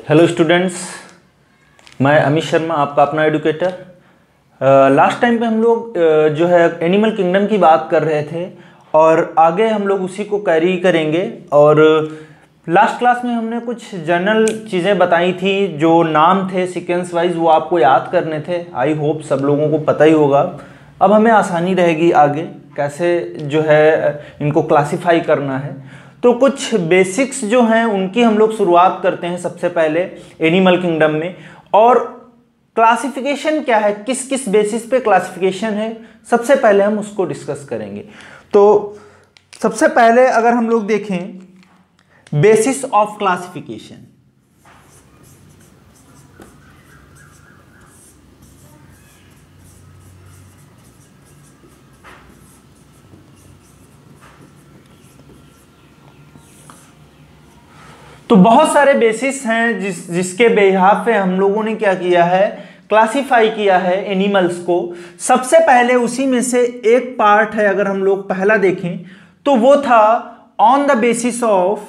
Hello students, मैं अमित शर्मा, आपका अपना एडुकेटर। लास्ट टाइम पे हम लोग जो है एनिमल किंगडम की बात कर रहे थे और आगे हम लोग उसी को कैरी करेंगे। और लास्ट क्लास में हमने कुछ जनरल चीज़ें बताई थी, जो नाम थे सीक्वेंस वाइज वो आपको याद करने थे। आई होप सब लोगों को पता ही होगा। अब हमें आसानी रहेगी आगे कैसे जो है इनको क्लासिफाई करना है। तो कुछ बेसिक्स जो हैं उनकी हम लोग शुरुआत करते हैं सबसे पहले एनिमल किंगडम में। और क्लासिफिकेशन क्या है, किस किस बेसिस पे क्लासिफिकेशन है, सबसे पहले हम उसको डिस्कस करेंगे। तो सबसे पहले अगर हम लोग देखें बेसिस ऑफ क्लासिफिकेशन, तो बहुत सारे बेसिस हैं जिसके बेहाफ पे हम लोगों ने क्या किया है, क्लासिफाई किया है एनिमल्स को। सबसे पहले उसी में से एक पार्ट है, अगर हम लोग पहला देखें तो वो था on the basis of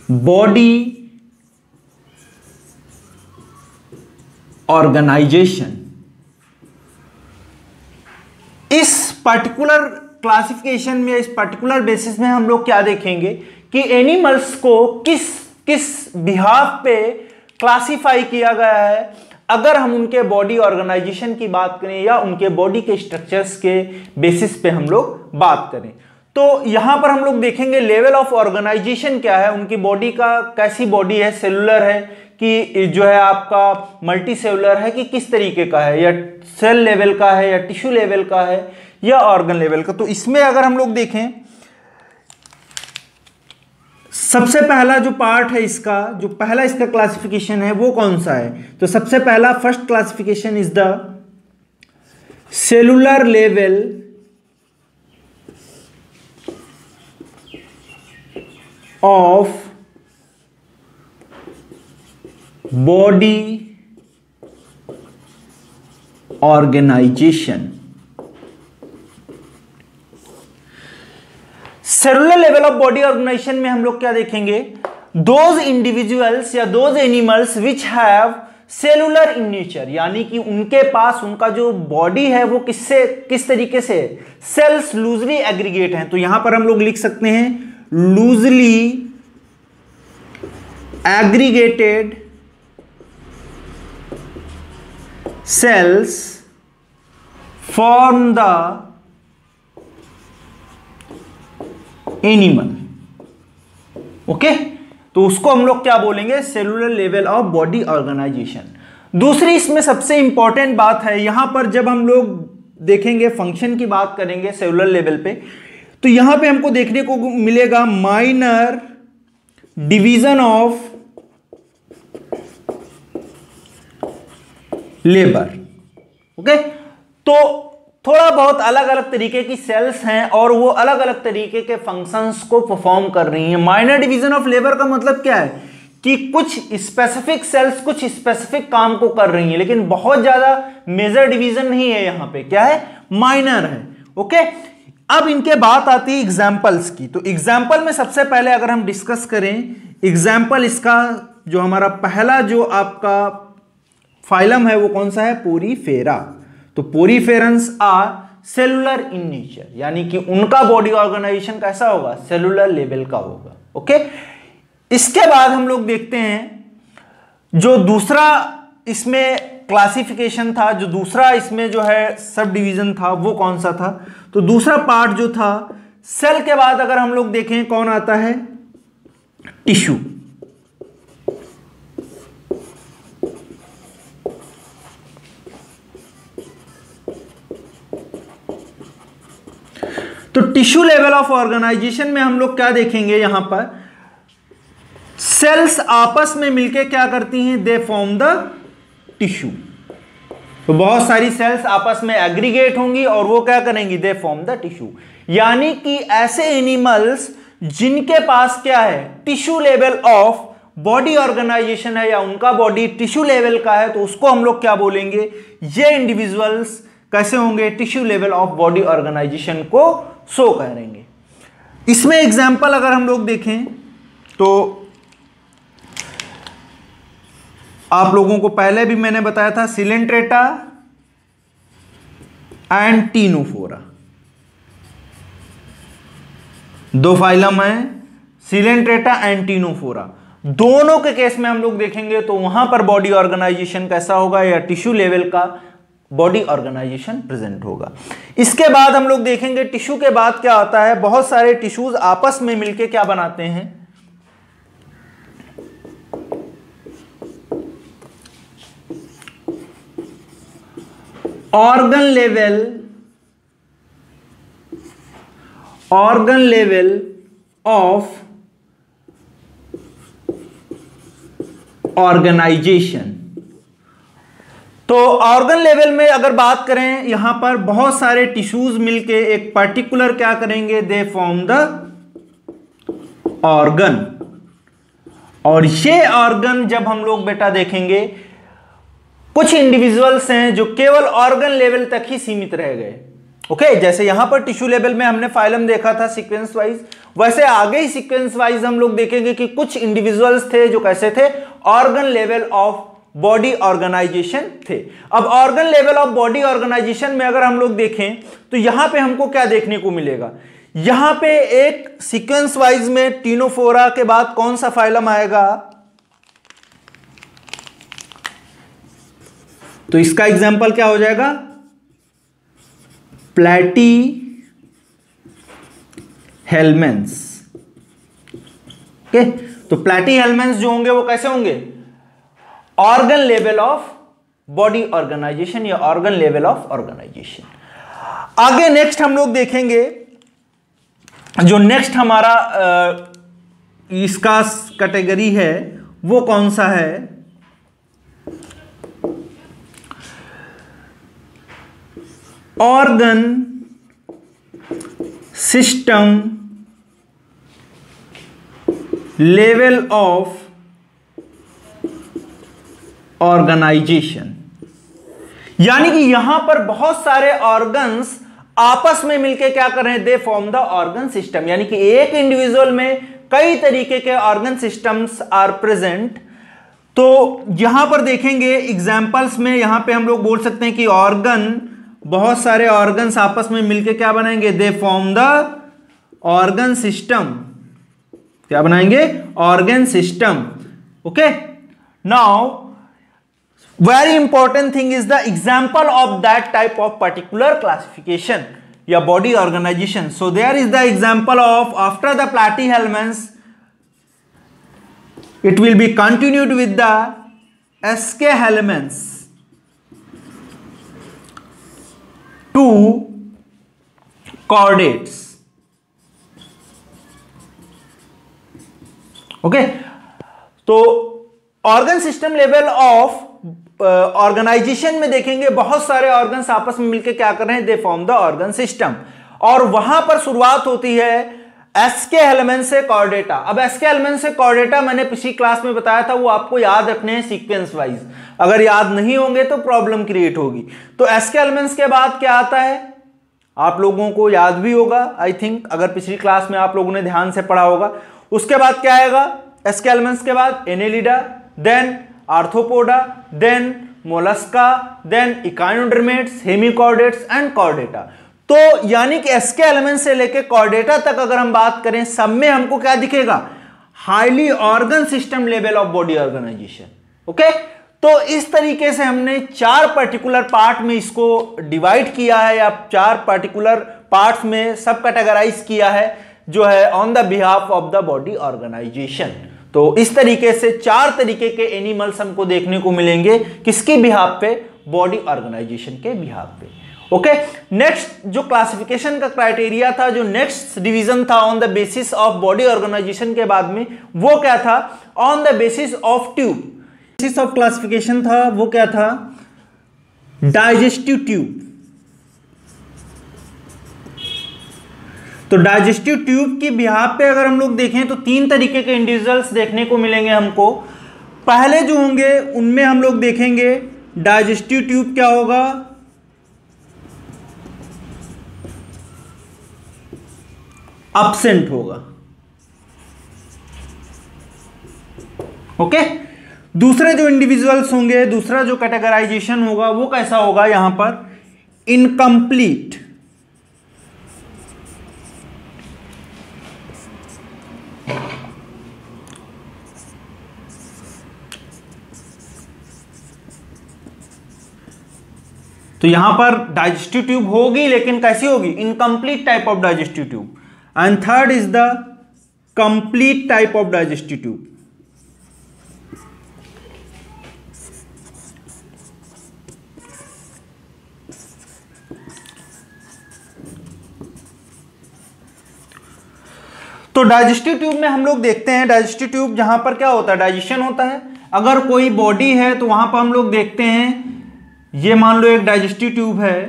body organisation. इस पर्टिकुलर क्लासिफिकेशन में, इस पर्टिकुलर बेसिस में हम लोग क्या देखेंगे कि एनिमल्स को किस किस बिहाफ पे क्लासिफाई किया गया है। अगर हम उनके बॉडी ऑर्गेनाइजेशन की बात करें या उनके बॉडी के स्ट्रक्चर्स के बेसिस पे हम लोग बात करें, तो यहां पर हम लोग देखेंगे लेवल ऑफ ऑर्गेनाइजेशन क्या है, उनकी बॉडी का कैसी बॉडी है, सेलुलर है कि जो है आपका मल्टी सेलुलर है कि किस तरीके का है, या सेल लेवल का है या टिश्यू लेवल का है या ऑर्गन लेवल का। तो इसमें अगर हम लोग देखें, सबसे पहला जो पार्ट है इसका, जो पहला इसका क्लासिफिकेशन है वो कौन सा है, तो सबसे पहला first classification is the cellular level of body organisation. Cellular level of body organisation में हम लोग क्या देखेंगे, दोज इंडिविजुअल्स या those animals which have cellular in nature, यानी कि उनके पास उनका जो बॉडी है वो किस तरीके से, सेल्स लूजली एग्रीगेट हैं। तो यहां पर हम लोग लिख सकते हैं loosely aggregated cells form the animal। Okay, तो उसको हम लोग क्या बोलेंगे, cellular level of body organisation. दूसरी इसमें सबसे इंपॉर्टेंट बात है, यहां पर जब हम लोग देखेंगे फंक्शन की बात करेंगे सेलुलर लेवल पे, तो यहां पे हमको देखने को मिलेगा minor division of labour. Okay, तो थोड़ा बहुत अलग अलग तरीके की सेल्स हैं और वो अलग अलग तरीके के फंक्शंस को परफॉर्म कर रही हैं। माइनर डिवीजन ऑफ लेबर का मतलब क्या है कि कुछ स्पेसिफिक सेल्स कुछ स्पेसिफिक काम को कर रही हैं, लेकिन बहुत ज्यादा मेजर डिवीजन नहीं है, यहां पे क्या है, माइनर है। ओके, अब इनके बात आती है एग्जाम्पल्स की। तो एग्जाम्पल में सबसे पहले अगर हम डिस्कस करें एग्जाम्पल, इसका जो हमारा पहला जो आपका फाइलम है वो कौन सा है, पोरीफेरा। तो पोरीफेरंस आर सेलुलर इन नेचर, यानी कि उनका बॉडी ऑर्गेनाइजेशन कैसा होगा, सेलुलर लेवल का होगा। ओके, इसके बाद हम लोग देखते हैं जो दूसरा इसमें क्लासिफिकेशन था, जो दूसरा इसमें जो है सब डिवीजन था वो कौन सा था। तो दूसरा पार्ट जो था, सेल के बाद अगर हम लोग देखें कौन आता है, टिश्यू। तो टिश्यू लेवल ऑफ ऑर्गेनाइजेशन में हम लोग क्या देखेंगे, यहां पर सेल्स आपस में मिलकर क्या करती हैं, दे फॉर्म द टिश्यू। तो बहुत सारी सेल्स आपस में एग्रीगेट होंगी और वो क्या करेंगी, दे फॉर्म द टिश्यू। यानी कि ऐसे एनिमल्स जिनके पास क्या है, tissue level of body organisation है या उनका बॉडी टिश्यू लेवल का है तो उसको हम लोग क्या बोलेंगे, ये इंडिविजुअल्स कैसे होंगे, tissue level of body organisation को शो करेंगे। इसमें एग्जांपल अगर हम लोग देखें तो आप लोगों को पहले भी मैंने बताया था सिलेंट्रेटा एंड टीनोफोरा, दो फाइलम है सिलेंट्रेटा एंड टीनोफोरा। दोनों के केस में हम लोग देखेंगे तो वहां पर बॉडी ऑर्गेनाइजेशन कैसा होगा, या टिश्यू लेवल का बॉडी ऑर्गेनाइजेशन प्रेजेंट होगा। इसके बाद हम लोग देखेंगे टिश्यू के बाद क्या होता है, बहुत सारे टिश्यूज आपस में मिलके क्या बनाते हैं, ऑर्गन लेवल ऑफ ऑर्गेनाइजेशन। तो ऑर्गन लेवल में अगर बात करें, यहां पर बहुत सारे टिश्यूज मिलके एक पर्टिकुलर क्या करेंगे, दे फॉर्म द ऑर्गन। और ये ऑर्गन जब हम लोग बेटा देखेंगे, कुछ इंडिविजुअल्स हैं जो केवल ऑर्गन लेवल तक ही सीमित रह गए। ओके, जैसे यहां पर टिश्यू लेवल में हमने फाइलम देखा था सीक्वेंस वाइज, वैसे आगे ही सीक्वेंस वाइज हम लोग देखेंगे कि कुछ इंडिविजुअल्स थे जो कैसे थे, organ level of body organisation थे। अब organ level of body organisation में अगर हम लोग देखें तो यहां पे हमको क्या देखने को मिलेगा, यहां पे एक सीक्वेंस वाइज में टीनोफोरा के बाद कौन सा फाइलम आएगा, तो इसका एग्जांपल क्या हो जाएगा, प्लैटीहेल्मेंस। ओके, तो प्लैटीहेल्मेंस जो होंगे वो कैसे होंगे, organ level of body organisation या ऑर्गन लेवल ऑफ ऑर्गेनाइजेशन। आगे नेक्स्ट हम लोग देखेंगे, जो नेक्स्ट हमारा इसका कैटेगरी है वो कौन सा है, organ system level of organisation. यानी कि यहां पर बहुत सारे ऑर्गन्स आपस में मिलके क्या कर रहे हैं, they form the organ system. यानी कि एक इंडिविजुअल में कई तरीके के ऑर्गन सिस्टम्स आर प्रेजेंट। तो यहां पर देखेंगे एग्जांपल्स में, यहां पे हम लोग बोल सकते हैं कि ऑर्गन, बहुत सारे ऑर्गन्स आपस में मिलके क्या बनाएंगे, they form the organ system. क्या बनाएंगे, organ system. Okay, now very important thing is the example of that type of particular classification या body organization. So there is the example of, after the platyhelminths it will be continued with the SK-helminths to chordates. Okay, तो organ system level of organisation में देखेंगे बहुत सारे organs आपस में मिलकर क्या कर रहे हैं, they form the organ system. और वहां पर शुरुआत होती है SK-helminths से कॉर्डेटा। अब SK-helminths से कॉर्डेटा मैंने पिछली क्लास में बताया था, वो आपको याद रखने हैं सीक्वेंस वाइज, अगर याद नहीं होंगे तो प्रॉब्लम क्रिएट होगी। तो SK-helminths के बाद क्या आता है, आप लोगों को याद भी होगा आई थिंक, अगर पिछली क्लास में आप लोगों ने ध्यान से पढ़ा होगा। उसके बाद क्या आएगा, SK-helminths के बाद Annelida, then Arthropoda, then Mollusca, then echinoderms, hemichordates and Chordata. तो यानी कि SK-helminths से लेके कॉर्डेटा तक अगर हम बात करें, सब में हमको क्या दिखेगा, highly organ system level of body organisation. Okay, तो इस तरीके से हमने चार पर्टिकुलर पार्ट में इसको डिवाइड किया है, या चार पर्टिकुलर पार्ट्स में सब कैटेगराइज किया है, जो है on the behalf of the body organisation. तो इस तरीके से चार तरीके के एनिमल्स हमको देखने को मिलेंगे, किसके बिहाफ पे, बॉडी ऑर्गेनाइजेशन के बिहाफ पे। ओके, नेक्स्ट जो क्लासिफिकेशन का क्राइटेरिया था, जो नेक्स्ट डिवीजन था on the basis of body organisation के बाद में, वो क्या था, ऑन द बेसिस ऑफ ट्यूब। बेसिस ऑफ क्लासिफिकेशन था वो क्या था, डाइजेस्टिव ट्यूब। तो तो डाइजेस्टिव ट्यूब की बिहाफ पे अगर हम लोग देखें तो 3 तरीके के इंडिविजुअल्स देखने को मिलेंगे हमको। पहले जो होंगे उनमें हम लोग देखेंगे डाइजेस्टिव ट्यूब क्या होगा, एब्सेंट होगा। ओके, दूसरे जो इंडिविजुअल्स होंगे, दूसरा जो कैटेगराइजेशन होगा वो कैसा होगा, यहां पर इनकम्प्लीट। तो यहां पर डाइजेस्टिव ट्यूब होगी लेकिन कैसी होगी, incomplete type of digestive tube. And third is the complete type of digestive tube. तो डाइजेस्टिव ट्यूब में हम लोग देखते हैं, डाइजेस्टिव ट्यूब जहां पर क्या होता है, डाइजेशन होता है। अगर कोई बॉडी है तो वहां पर हम लोग देखते हैं, ये मान लो एक डाइजेस्टिव ट्यूब है,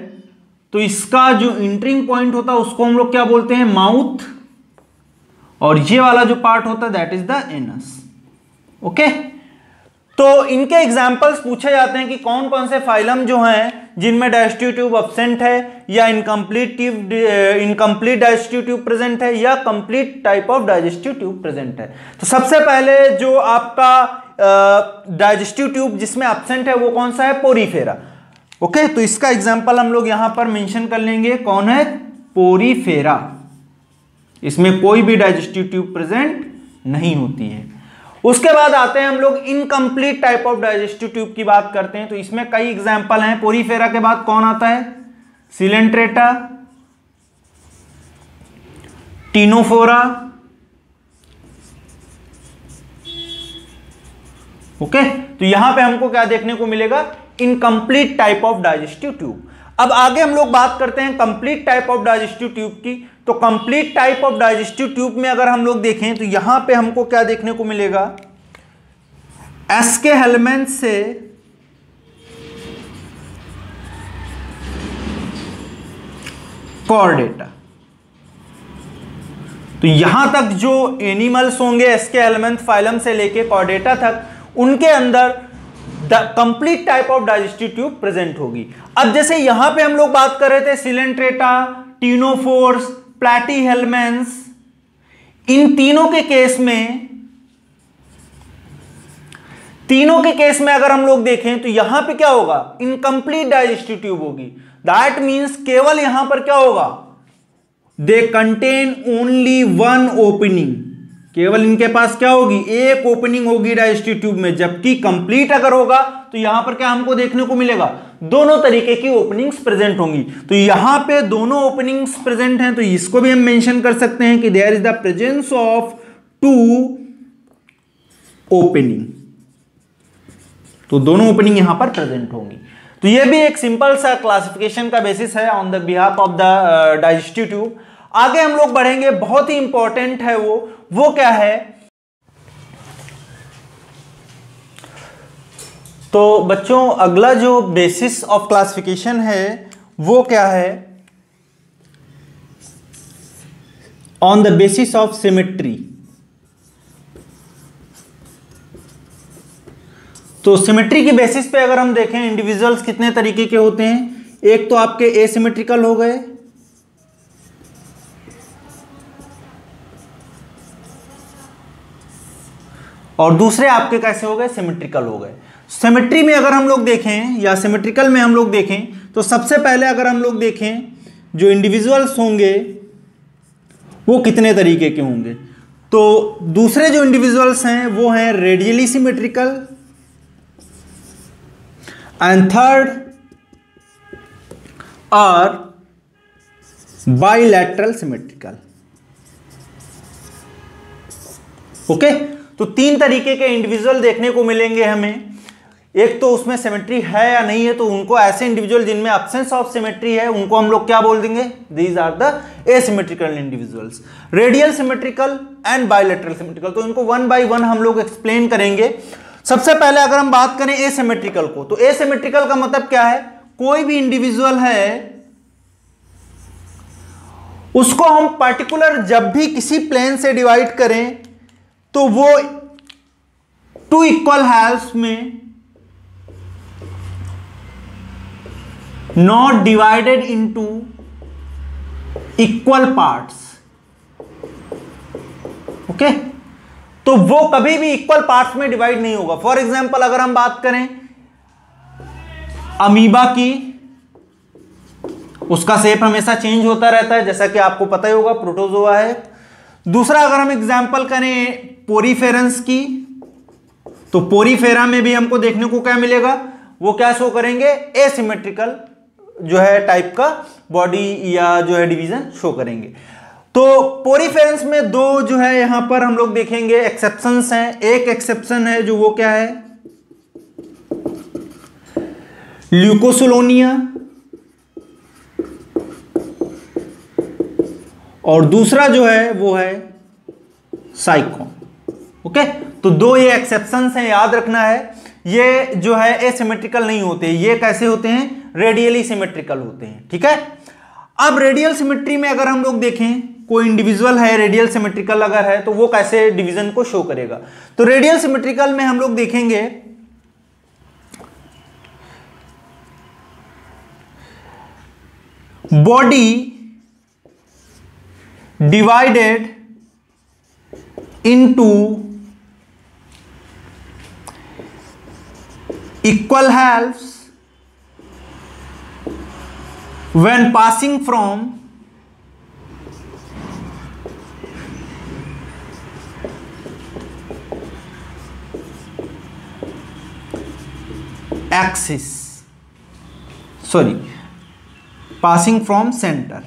तो इसका जो इंटरिंग पॉइंट होता है उसको हम लोग क्या बोलते हैं, माउथ, और ये वाला जो पार्ट होता है that is the anus. Okay, तो इनके एग्जांपल्स पूछे जाते हैं कि कौन कौन से फाइलम जो हैं जिनमें डाइजेस्टिव ट्यूब एब्सेंट है, या इनकम्प्लीट डाइजेस्टिव ट्यूब प्रेजेंट है, या complete type of digestive tube present है। तो सबसे पहले जो आपका डाइजेस्टिव ट्यूब जिसमें एब्सेंट है वो कौन सा है, पोरीफेरा। ओके, तो इसका एग्जांपल हम लोग यहां पर मेंशन कर लेंगे, कौन है, पोरीफेरा। इसमें कोई भी डाइजेस्टिव ट्यूब प्रेजेंट नहीं होती है। उसके बाद आते हैं हम लोग incomplete type of digestive tube की बात करते हैं। तो इसमें कई एग्जांपल हैं। पोरीफेरा के बाद कौन आता है, सिलेंट्रेटा, टीनोफोरा, ओके। तो यहां पे हमको क्या देखने को मिलेगा, incomplete type of digestive tube. अब आगे हम लोग बात करते हैं complete type of digestive tube की। तो complete type of digestive tube में अगर हम लोग देखें तो यहां पे हमको क्या देखने को मिलेगा, एस्के हेलमेंथ से कॉर्डेटा। तो यहां तक जो एनिमल्स होंगे एस्के हेलमेंथ फाइलम से लेके कॉर्डेटा तक, उनके अंदर complete type of digestive tube present होगी। अब जैसे यहां पे हम लोग बात कर रहे थे सिलेंट्रेटा, टीनोफोर्स, प्लैटीहेल्मेंथ्स, इन तीनों के केस में अगर हम लोग देखें तो यहां पे क्या होगा, इनकम्प्लीट डाइजेस्टिव ट्यूब होगी। दैट मींस केवल यहां पर क्या होगा, they contain only one opening, केवल इनके पास क्या होगी, एक ओपनिंग होगी डाइजेस्टिव ट्यूब में। जबकि कंप्लीट अगर होगा तो यहां पर क्या हमको देखने को मिलेगा, दोनों तरीके की ओपनिंग्स प्रेजेंट होंगी। तो यहां पे दोनों ओपनिंग्स प्रेजेंट हैं, तो इसको भी हम मेंशन कर सकते हैं कि there is the presence of two opening. तो दोनों ओपनिंग यहां पर प्रेजेंट होंगी। तो ये भी एक सिंपल सा क्लासिफिकेशन का बेसिस है on the behalf of the digestive tube. आगे हम लोग बढ़ेंगे, बहुत ही इंपॉर्टेंट है वो क्या है। तो बच्चों अगला जो बेसिस ऑफ क्लासिफिकेशन है वो क्या है, on the basis of symmetry. तो सिमेट्री की बेसिस पे अगर हम देखें इंडिविजुअल्स कितने तरीके के होते हैं, एक तो आपके एसिमेट्रिकल हो गए, और दूसरे आपके कैसे हो गए, सिमेट्रिकल हो गए। सिमेट्री में अगर हम लोग देखें या सिमेट्रिकल में हम लोग देखें तो सबसे पहले अगर हम लोग देखें जो इंडिविजुअल्स होंगे वो कितने तरीके के होंगे। तो दूसरे जो इंडिविजुअल्स हैं वो हैं radially symmetrical, and third are bilateral symmetrical. Okay, तो 3 तरीके के इंडिविजुअल देखने को मिलेंगे हमें। एक तो उसमें सिमेट्री है या नहीं है, तो उनको ऐसे इंडिविजुअल जिनमें एब्सेंस ऑफ सिमेट्री है उनको हम लोग क्या बोल देंगे, these are the asymmetrical individuals. Radial symmetrical and bilateral symmetrical, तो इनको वन बाय वन हम लोग एक्सप्लेन करेंगे। सबसे पहले अगर हम बात करें एसिमेट्रिकल को, तो एसिमेट्रिकल का मतलब क्या है, कोई भी इंडिविजुअल है उसको हम पर्टिकुलर जब भी किसी प्लेन से डिवाइड करें तो वो टू इक्वल हाफ्स में not divided into equal parts. Okay, तो वो कभी भी इक्वल पार्ट्स में डिवाइड नहीं होगा। फॉर एग्जांपल अगर हम बात करें अमीबा की, उसका शेप हमेशा चेंज होता रहता है, जैसा कि आपको पता ही होगा, प्रोटोजोआ है। दूसरा अगर हम एग्जांपल करें पोरीफेरेंस की, तो पोरीफेरा में भी हमको देखने को क्या मिलेगा, वो क्या शो करेंगे, एसिमेट्रिकल जो है टाइप का बॉडी या जो है डिवीजन शो करेंगे। तो पोरीफेरेंस में दो जो है यहां पर हम लोग देखेंगे एक्सेप्शंस हैं। एक एक्सेप्शन है जो वो क्या है, ल्यूकोसोलोनिया, और दूसरा जो है वो है साइकोन। ओके, तो दो ये एक्सेप्शंस हैं, याद रखना है। ये जो है एसिमेट्रिकल नहीं होते, ये कैसे होते हैं, रेडियली सिमेट्रिकल होते हैं। ठीक है, अब रेडियल सिमेट्री में अगर हम लोग देखें, कोई इंडिविजुअल है रेडियल सिमेट्रिकल अगर है, तो वो कैसे डिवीजन को शो करेगा। तो रेडियल सिमेट्रिकल में हम लोग देखेंगे body divided into equal halves when passing from axis, passing from center।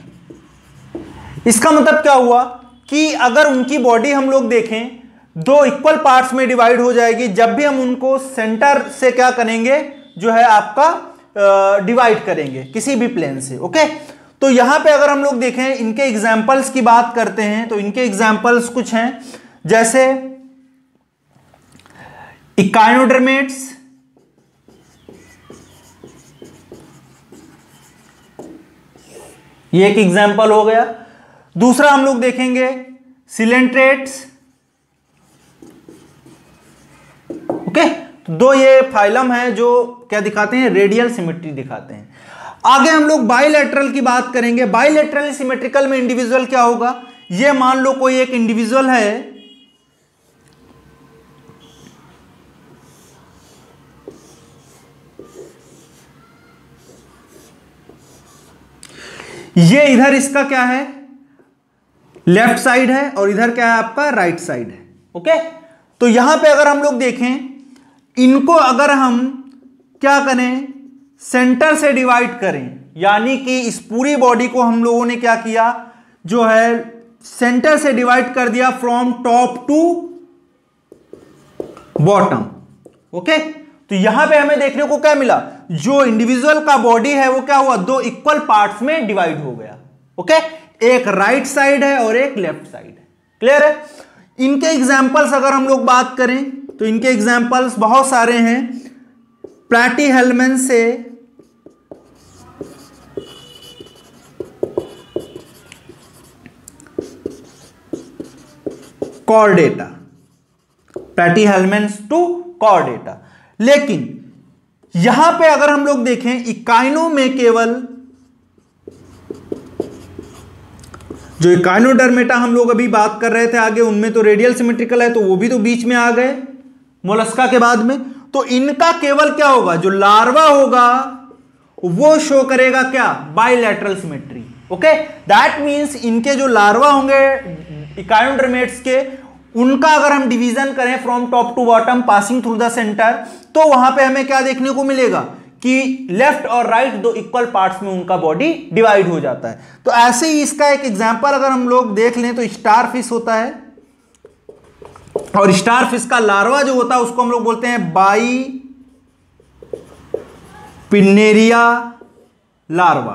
इसका मतलब क्या हुआ कि अगर उनकी बॉडी हम लोग देखें दो इक्वल पार्ट्स में डिवाइड हो जाएगी जब भी हम उनको सेंटर से क्या करेंगे, जो है आपका डिवाइड करेंगे किसी भी प्लेन से। ओके, तो यहां पे अगर हम लोग देखें, इनके एग्जांपल्स की बात करते हैं, तो इनके एग्जांपल्स कुछ हैं, जैसे इकाइनोडर्मेट्स, ये एक एग्जांपल हो गया। दूसरा हम लोग देखेंगे सिलेंट्रेट्स। ओके, तो दो ये फाइलम है जो क्या दिखाते हैं, रेडियल सिमेट्री दिखाते हैं। आगे हम लोग बाइलेटरल की बात करेंगे। बाइलेटरल सिमेट्रिकल में इंडिविजुअल क्या होगा, ये मान लो कोई एक इंडिविजुअल है, ये इधर इसका क्या है, लेफ्ट साइड है, और इधर क्या है आपका, राइट साइड है। ओके, तो यहां पे अगर हम लोग देखें, इनको अगर हम क्या करें, सेंटर से डिवाइड करें, यानी कि इस पूरी बॉडी को हम लोगों ने क्या किया, जो है सेंटर से डिवाइड कर दिया from top to bottom. Okay, तो यहां पे हमें देखने को क्या मिला, जो इंडिविजुअल का बॉडी है वो क्या हुआ, दो इक्वल पार्ट्स में डिवाइड हो गया। ओके, एक राइट साइड है और एक लेफ्ट साइड है। क्लियर है। इनके एग्जाम्पल्स अगर हम लोग बात करें तो इनके एग्जाम्पल्स बहुत सारे हैं। प्लैटीहेल्मन्थ से कॉर्डेटा, प्लैटीहेल्मन्थ टू कॉर्डेटा। लेकिन यहां पे अगर हम लोग देखें, इकाइनो में केवल जो इकाइनोडर्मेटा हम लोग अभी बात कर रहे थे आगे, उनमें तो रेडियल सिमेट्रिकल है, तो वो भी तो बीच में आ गए मोलस्का के बाद में। तो इनका केवल क्या होगा, जो लार्वा होगा वो शो करेगा क्या, bilateral symmetry. Okay, that means इनके जो लार्वा होंगे इकाइनोडर्मेट्स के, उनका अगर हम डिवीजन करें from top to bottom passing through the centre, तो वहां पे हमें क्या देखने को मिलेगा कि लेफ्ट और राइट दो इक्वल पार्ट्स में उनका बॉडी डिवाइड हो जाता है। तो ऐसे ही इसका एक एग्जांपल अगर हम लोग देख लें तो स्टार फिश होता है, और स्टार फिश का लार्वा जो होता है उसको हम लोग बोलते हैं बाई पिन्नेरिया लार्वा।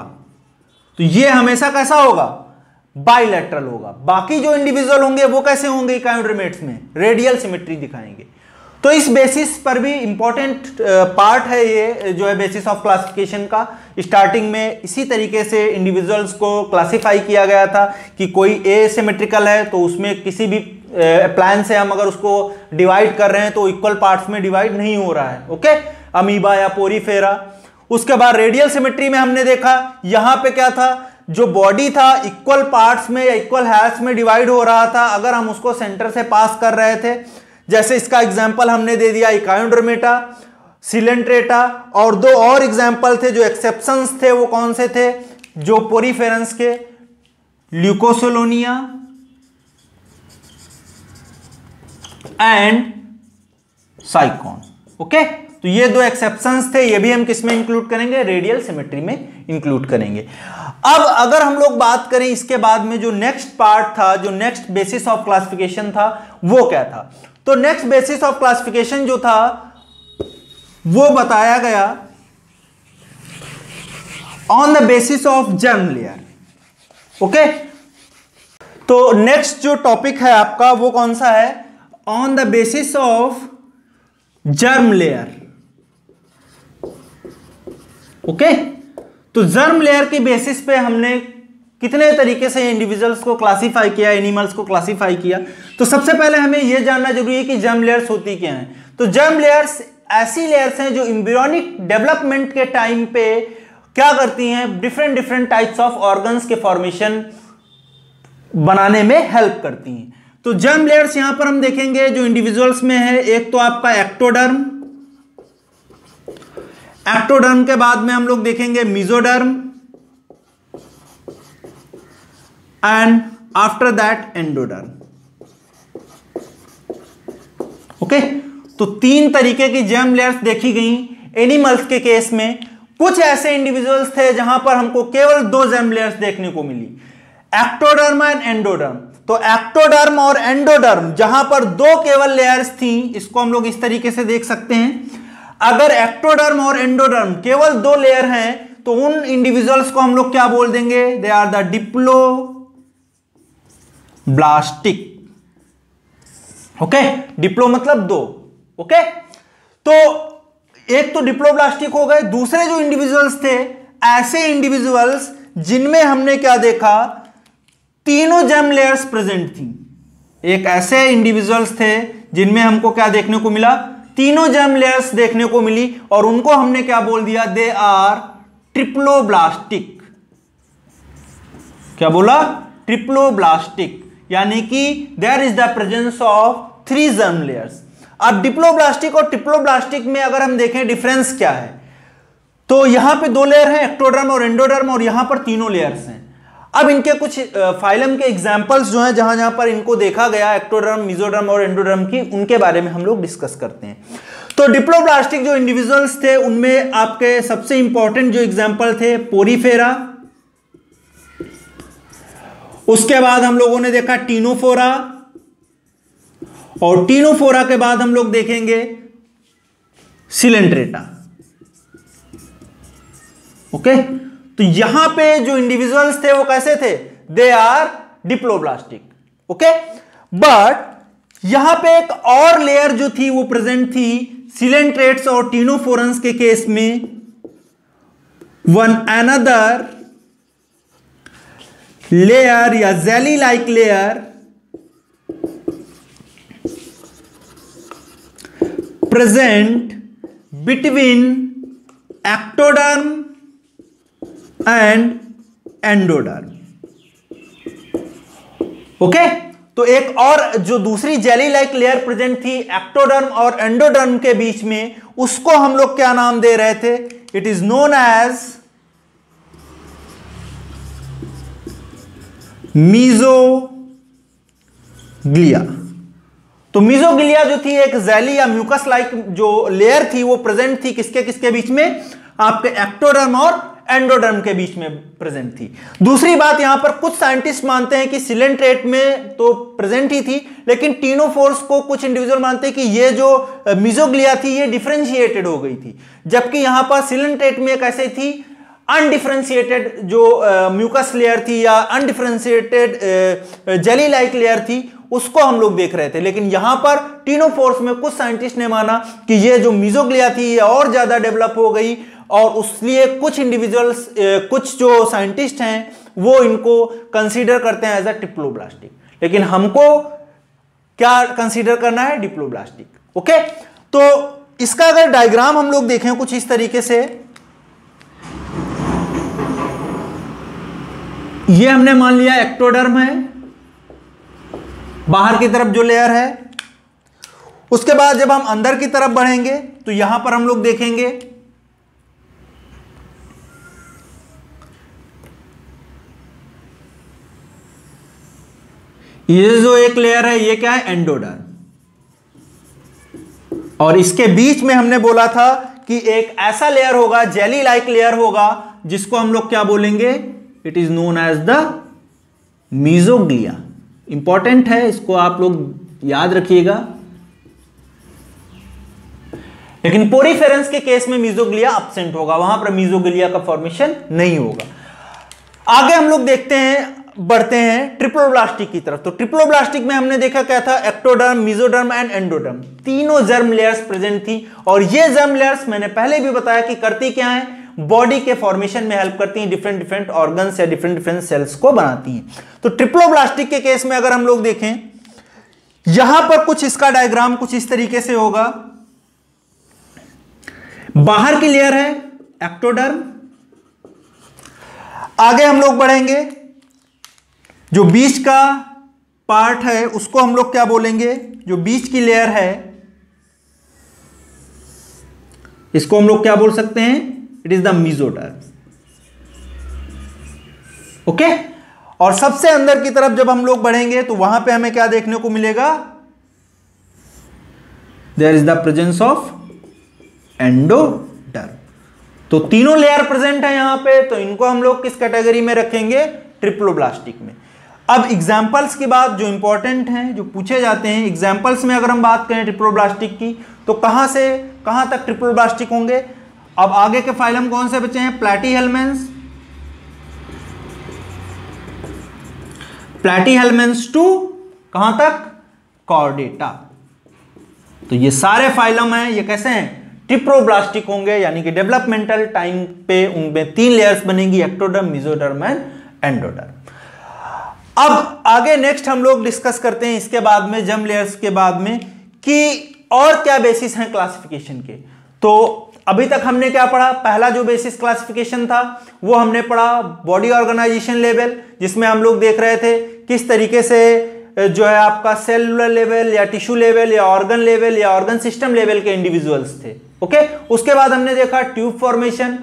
तो ये हमेशा कैसा होगा, बाइलैटरल होगा। बाकी जो इंडिविजुअल होंगे वो कैसे होंगे, इकाइनोडर्मेट्स में रेडियल सिमेट्री दिखाएंगे। तो इस बेसिस पर भी इंपॉर्टेंट पार्ट है ये जो है बेसिस ऑफ क्लासिफिकेशन का। स्टार्टिंग में इसी तरीके से इंडिविजुअल्स को क्लासिफाई किया गया था कि कोई एसिमेट्रिकल है तो उसमें किसी भी प्लान से हम अगर उसको डिवाइड कर रहे हैं तो इक्वल पार्ट्स में डिवाइड नहीं हो रहा है, ओके, अमीबा या पोरीफेरा। उसके बाद रेडियल सिमेट्री में हमने देखा यहां पे क्या था, जो बॉडी था इक्वल पार्ट्स में या इक्वल हैव्स में डिवाइड हो रहा था अगर हम उसको सेंटर से पास कर रहे थे। जैसे इसका एग्जांपल हमने दे दिया इकायोड्रोमेटा, सिलेंट्रेटा, और दो और एग्जांपल थे जो एक्सेप्शंस थे, वो कौन से थे, जो पोरीफेरेंस के, ल्यूकोसोलोनिया एंड साइकॉन, ओके। तो ये दो एक्सेप्शंस थे, ये भी हम किस में इंक्लूड करेंगे, रेडियल सिमेट्री में इंक्लूड करेंगे। अब अगर हम लोग बात करें इसके बाद में जो नेक्स्ट पार्ट था, जो नेक्स्ट बेसिस ऑफ क्लासिफिकेशन था, वो क्या था। तो नेक्स्ट बेसिस ऑफ क्लासिफिकेशन जो था वो बताया गया on the basis of germ layer, okay. तो नेक्स्ट जो टॉपिक है आपका वो कौन सा है, on the basis of germ layer, okay. तो जर्म लेयर की बेसिस पे हमने कितने तरीके से इंडिविजुअल्स को क्लासिफाई किया, एनिमल्स को क्लासिफाई किया। तो सबसे पहले हमें यह जानना जरूरी है कि जर्म लेयर्स होती क्या हैं। तो जर्म लेयर्स ऐसी लेयर्स हैं जो एम्ब्रियोनिक डेवलपमेंट के टाइम पे क्या करती हैं, different different types of organs के फॉर्मेशन बनाने में हेल्प करती हैं। तो जर्म लेयर्स यहां पर हम देखेंगे जो इंडिविजुअल्स में है, एक तो आपका एक्टोडर्म, एक्टोडर्म के बाद में हम लोग देखेंगे mesoderm and after that endoderm, okay. तो तीन तरीके की जर्म लेयर्स देखी गई एनिमल्स के केस में। कुछ ऐसे इंडिविजुअल्स थे जहां पर हमको केवल दो जर्म लेयर्स देखने को मिली, एक्टोडर्म एंड एंडोडर्म। तो एक्टोडर्म और एंडोडर्म जहां पर दो केवल लेयर्स थी, इसको हम लोग इस तरीके से देख सकते हैं। अगर एक्टोडर्म और एंडोडर्म केवल दो लेयर हैं तो उन इंडिविजुअल्स को हम लोग क्या बोल देंगे, they are the diploblastic, okay. Diplo मतलब दो, ओके। तो एक तो डिप्लोब्लास्टिक हो गए। दूसरे जो इंडिविजुअल्स थे, ऐसे इंडिविजुअल्स जिनमें हमने क्या देखा, तीनों जर्म लेयर्स प्रेजेंट थी। एक ऐसे इंडिविजुअल्स थे जिनमें हमको क्या देखने को मिला, तीनों जर्म लेयर्स देखने को मिली, और उनको हमने क्या बोल दिया, दे आर ट्रिप्लोब्लास्टिक। क्या बोला, ट्रिप्लोब्लास्टिक, यानी कि there is the presence of 3 germ layers. अब डिप्लोब्लास्टिक और ट्रिप्लोब्लास्टिक में अगर हम देखें डिफरेंस क्या है, तो यहां पे दो लेयर हैं, एक्टोडर्म और एंडोडर्म, और यहां पर तीनों लेयर्स हैं। अब इनके कुछ फाइलम के एग्जांपल्स जो हैं जहां जहां पर इनको देखा गया, एक्टोडर्म, मेसोडर्म और एंडोडर्म की, उनके बारे में हम लोग डिस्कस करते हैं। तो डिप्लोब्लास्टिक जो इंडिविजुअल्स थे उनमें आपके सबसे इंपॉर्टेंट जो एग्जांपल थे, पोरीफेरा, उसके बाद हम लोगों ने देखा टीनोफोरा, और टीनोफोरा के बाद हम लोग देखेंगे सिलेंट्रेटा, ओके। तो यहां पे जो इंडिविजुअल्स थे वो कैसे थे, they are diploblastic, okay. But यहां पे एक और लेयर जो थी वो प्रेजेंट थी सिलेंट्रेट्स और टीनोफोरंस के केस में, वन अनदर लेयर या jelly like layer present between ectoderm and endoderm, okay. तो एक और जो दूसरी जेली लाइक लेयर प्रेजेंट थी एक्टोडर्म और एंडोडर्म के बीच में, उसको हम लोग क्या नाम दे रहे थे, it is known as mesoglea. तो मीजोग्लिया जो थी एक जेली या म्यूकस लाइक जो लेयर थी वो प्रेजेंट थी किसके किसके बीच में, आपके एक्टोडर्म और एंडोडर्म के बीच में प्रेजेंट थी। दूसरी बात, यहां पर कुछ साइंटिस्ट मानते हैं कि सिलेंट्रेट में तो प्रेजेंट ही थी, लेकिन टीनोफोर्स को कुछ इंडिविजुअल मानते हैं कि ये जो मीजोग्लिया थी ये डिफरेंशिएटेड हो गई थी, जबकि यहां पर सिलेंट्रेट में कैसे थी, अनडिफरेंशिएटेड जो म्यूकस लेयर थी या अनडिफरेंशिएटेड जेली लाइक लेयर थी, उसको हम लोग देख रहे थे। लेकिन यहां पर टीनोफोर्स में कुछ साइंटिस्ट ने माना कि ये जो मीजोग्लिया थी ये और ज्यादा डेवलप हो गई, और इसलिए कुछ इंडिविजुअल्स, कुछ जो साइंटिस्ट हैं वो इनको कंसीडर करते हैं एज अ ट्रिप्लोब्लास्टिक। लेकिन हमको क्या कंसीडर करना है? डिप्लोब्लास्टिक। ओके, तो इसका अगर डायग्राम हम लोग देखें कुछ इस तरीके से, ये हमने मान लिया एक्टोडर्म है, बाहर की तरफ जो लेयर है। उसके बाद जब हम अंदर की तरफ बढ़ेंगे तो यहां पर हम लोग देखेंगे ये जो एक लेयर है ये क्या है? एंडोडर्म। और इसके बीच में हमने बोला था कि एक ऐसा लेयर होगा, जेली लाइक लेयर होगा, जिसको हम लोग क्या बोलेंगे? It is known as the mesoglea. Important है, इसको आप लोग याद रखिएगा। लेकिन पोरीफेरेंस के केस में मीजोग्लिया एब्सेंट होगा, वहां पर मीजोग्लिया का फॉर्मेशन नहीं होगा। आगे हम लोग देखते हैं, बढ़ते हैं ट्रिप्लोब्लास्टिक की तरफ। तो ट्रिप्लोब्लास्टिक में हमने देखा क्या था? एक्टोडर्म, मीजोडर्म एंड एंडोडर्म, तीनों जर्म लेयर्स प्रेजेंट थी। और ये जर्म लेयर्स मैंने पहले भी बताया कि करती क्या है? बॉडी के फॉर्मेशन में हेल्प करती हैं, डिफरेंट डिफरेंट ऑर्गन्स या डिफरेंट डिफरेंट सेल्स को बनाती हैं। तो ट्रिप्लोब्लास्टिक के केस में अगर हम लोग देखें, यहां पर कुछ इसका डायग्राम कुछ इस तरीके से होगा। बाहर की लेयर है एक्टोडर्म, आगे हम लोग बढ़ेंगे, जो बीच का पार्ट है उसको हम लोग क्या बोलेंगे? जो बीच की लेयर है इसको हम लोग क्या बोल सकते हैं? It is the mesoderm. Okay, और सबसे अंदर की तरफ जब हम लोग बढ़ेंगे तो वहां पे हमें क्या देखने को मिलेगा? There is the presence of endoderm. तो तीनों लेयर प्रेजेंट है यहां पे, तो इनको हम लोग किस कैटेगरी में रखेंगे? ट्रिप्लोब्लास्टिक में। अब एग्जाम्पल्स की बात जो इंपॉर्टेंट हैं, जो पूछे जाते हैं एग्जाम्पल्स में, अगर हम बात करें ट्रिप्लोब्लास्टिक की, तो कहां से कहां तक ट्रिप्लोब्लास्टिक होंगे? अब आगे के फाइलम कौन से बचे हैं? प्लैटीहेल्मेंस, प्लैटीहेल्मेंस टू कहां तक? कॉर्डेटा। तो ये सारे फाइलम हैं, ये कैसे हैं? ट्रिप्लोब्लास्टिक होंगे, यानी कि डेवलपमेंटल टाइम पे उनमें 3 लेयर्स बनेंगी, एक्टोडर्म, मीजोडर्म एंड एंडोडर्म। अब आगे नेक्स्ट हम लोग डिस्कस करते हैं इसके बाद में, जर्म लेयर्स के बाद में, कि और क्या बेसिस हैं क्लासिफिकेशन के। तो अभी तक हमने क्या पढ़ा? पहला जो बेसिस क्लासिफिकेशन था वो हमने पढ़ा बॉडी ऑर्गेनाइजेशन लेवल, जिसमें हम लोग देख रहे थे किस तरीके से जो है आपका सेलुलर लेवल या टिश्यू लेवल या ऑर्गन लेवल या ऑर्गन सिस्टम लेवल के इंडिविजुअल्स थे। ओके, उसके बाद हमने देखा ट्यूब फॉर्मेशन,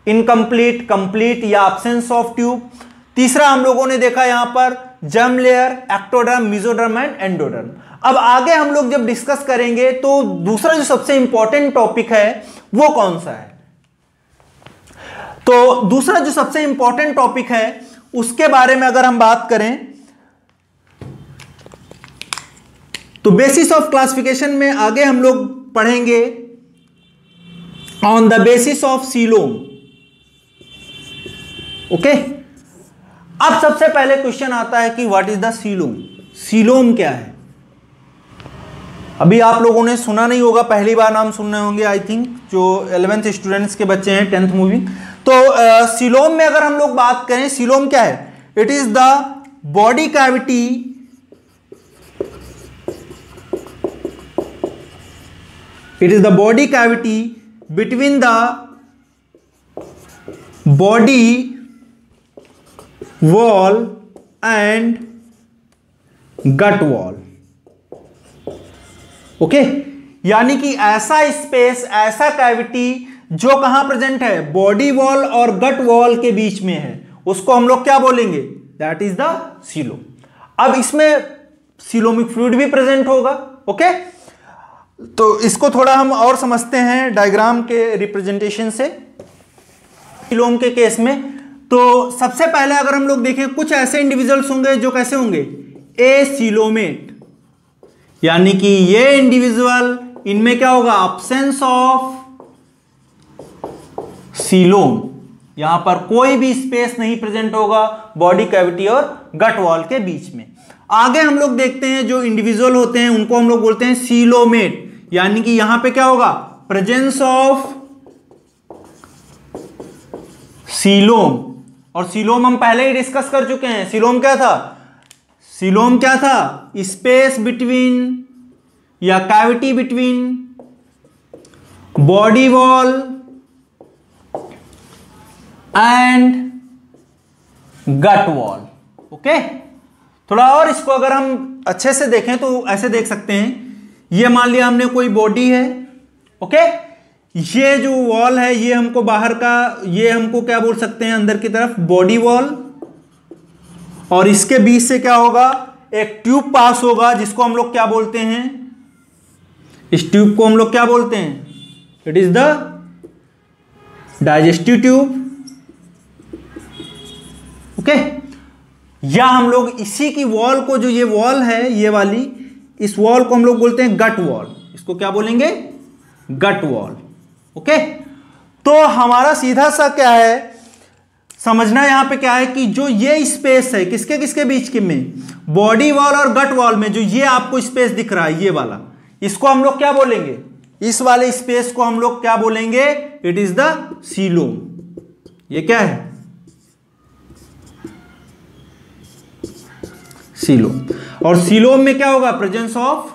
इनकम्प्लीट, कंप्लीट या एब्सेंस ऑफ ट्यूब। तीसरा हम लोगों ने देखा यहां पर germ layer, ectoderm, mesoderm and endoderm. अब आगे हम लोग जब डिस्कस करेंगे तो दूसरा जो सबसे इंपॉर्टेंट टॉपिक है वो कौन सा है? तो दूसरा जो सबसे इंपॉर्टेंट टॉपिक है उसके बारे में अगर हम बात करें तो बेसिस ऑफ क्लासिफिकेशन में आगे हम लोग पढ़ेंगे on the basis of coelom. Okay, अब सबसे पहले क्वेश्चन आता है कि what is the coelom. Coelom क्या है? अभी आप लोगों ने सुना नहीं होगा, पहली बार नाम सुन रहे होंगे आई थिंक, जो 11th स्टूडेंट्स के बच्चे हैं, 10th मूविंग। तो सीलोम में अगर हम लोग बात करें, सीलोम क्या है? It is the body cavity between the body wall and gut wall. Okay, यानी कि ऐसा स्पेस, ऐसा कैविटी जो कहां प्रेजेंट है? बॉडी वॉल और गट वॉल के बीच में है, उसको हम लोग क्या बोलेंगे? That is the coelom. अब इसमें सीलोमिक फ्लूइड भी प्रेजेंट होगा। ओके, तो इसको थोड़ा हम और समझते हैं डायग्राम के रिप्रेजेंटेशन से। सीलोम के केस में तो सबसे पहले अगर हम लोग देखें, कुछ ऐसे इंडिविजुअल्स होंगे जो कैसे होंगे? एसीलोमेट, यानी कि ये इंडिविजुअल, इनमें क्या होगा? एब्सेंस ऑफ सीलोम, यहां पर कोई भी स्पेस नहीं प्रेजेंट होगा बॉडी कैविटी और गट वॉल के बीच में। आगे हम लोग देखते हैं जो इंडिविजुअल होते हैं उनको हम लोग बोलते हैं सीलोमेट, यानी कि यहां पे क्या होगा, प्रेजेंस ऑफ सीलोम। और सीलोम हम पहले ही डिस्कस कर चुके हैं। सीलोम क्या था, सीलोम क्या था, स्पेस बिटवीन या cavity between body wall and gut wall. Okay, थोड़ा और इसको अगर हम अच्छे से देखें तो ऐसे देख सकते हैं, ये मान लिया हमने कोई बॉडी है, ओके, ये जो वॉल है ये हमको बाहर का, ये हमको क्या बोल सकते हैं, अंदर की तरफ बॉडी वॉल, और इसके बीच से क्या होगा, एक ट्यूब पास होगा जिसको हम लोग क्या बोलते हैं, इस ट्यूब को हम लोग क्या बोलते हैं, it is the digestive tube. Okay, या हम लोग इसी की वॉल को, जो ये वॉल है ये वाली, इस वॉल को हम लोग बोलते हैं गट वॉल। इसको क्या बोलेंगे, गट वॉल। ओके, तो हमारा सीधा सा क्या है समझना, यहां पे क्या है कि जो ये स्पेस है किसके किसके बीच के में, बॉडी वॉल और गट वॉल में, जो ये आपको स्पेस दिख रहा है ये वाला, इसको हम लोग क्या बोलेंगे, इस वाले स्पेस को हम लोग क्या बोलेंगे, इट इज द सीलोम। ये क्या है, सीलोम। और सीलोम में क्या होगा, presence of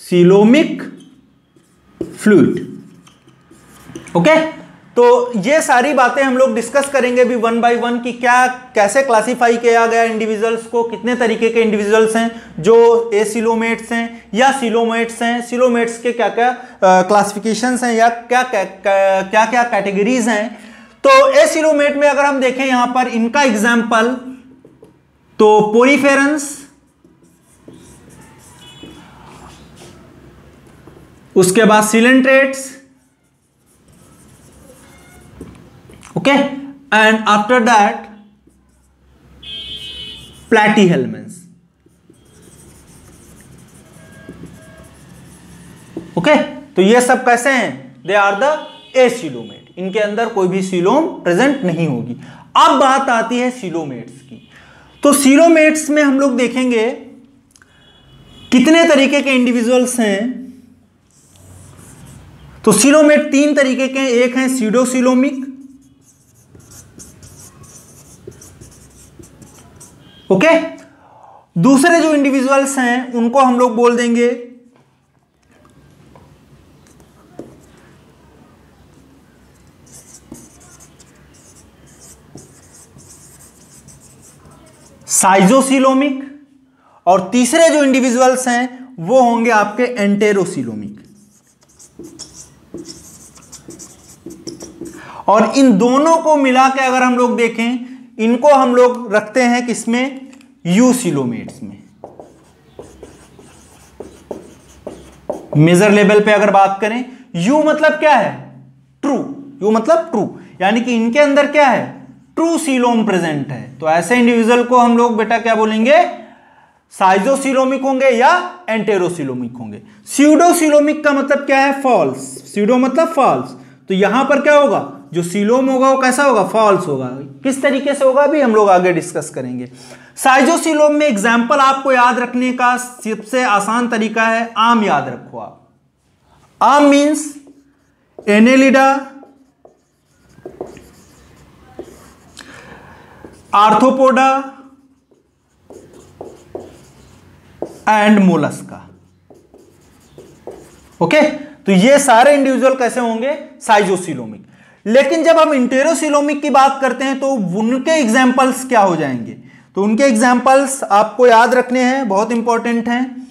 coelomic fluid. Okay, तो ये सारी बातें हम लोग डिस्कस करेंगे भी वन बाय वन कि क्या कैसे क्लासिफाई किया गया इंडिविजुअल्स को, कितने तरीके के इंडिविजुअल्स हैं जो एसिलोमेट्स हैं या सीलोमेट्स हैं, सीलोमेट्स के क्या क्या क्लासिफिकेशंस हैं या क्या क्या क्या कैटेगरीज हैं। तो एसिलोमेट में अगर हम देखें यहां पर इनका एग्जाम्पल, तो पोरीफेरेंस, उसके बाद coelenterates, okay, and after that platyhelminths. Okay, तो ये सब कैसे हैं, दे आर द एसिलोमेट, इनके अंदर कोई भी सीलोम प्रेजेंट नहीं होगी। अब बात आती है सीलोमेट्स की। तो सीलोमेट्स में हम लोग देखेंगे कितने तरीके के इंडिविजुअल्स हैं। तो सीलोमेट तीन तरीके के, एक है सीडोसीलोमिक, ओके, दूसरे जो इंडिविजुअल्स हैं उनको हम लोग बोल देंगे साइजोसीलोमिक, और तीसरे जो इंडिविजुअल्स हैं वो होंगे आपके एंटेरोसीलोमिक। और इन दोनों को मिला के अगर हम लोग देखें, इनको हम लोग रखते हैं किसमें, यूसीलोमेट्स में। मेजर लेवल पे अगर बात करें, यू मतलब क्या है, ट्रू, यू मतलब ट्रू, यानी कि इनके अंदर क्या है, ट्रू सीलोम प्रेजेंट है। तो ऐसे इंडिविजुअल को हम लोग बेटा क्या बोलेंगे, साइजोसीलोमिक होंगे या एंटेरोसीलोमिक होंगे। स्यूडोसीलोमिक का मतलब क्या है, फॉल्स, स्यूडो मतलब फॉल्स। तो यहां पर क्या होगा, जो सीलोम होगा वो कैसा होगा, फॉल्स होगा। किस तरीके से होगा भी हम लोग आगे डिस्कस करेंगे। साइजोसीलोम में एग्जाम्पल आपको याद रखने का सबसे आसान तरीका है, आम याद रखो आप। आम means Annelida, arthropoda and Mollusca. Okay, तो ये सारे इंडिविजुअल कैसे होंगे, साइजोसीलोमिक। लेकिन जब हम इंटेरोसीलोमिक की बात करते हैं तो उनके एग्जाम्पल्स क्या हो जाएंगे, तो उनके एग्जाम्पल्स आपको याद रखने हैं, बहुत इंपॉर्टेंट हैं।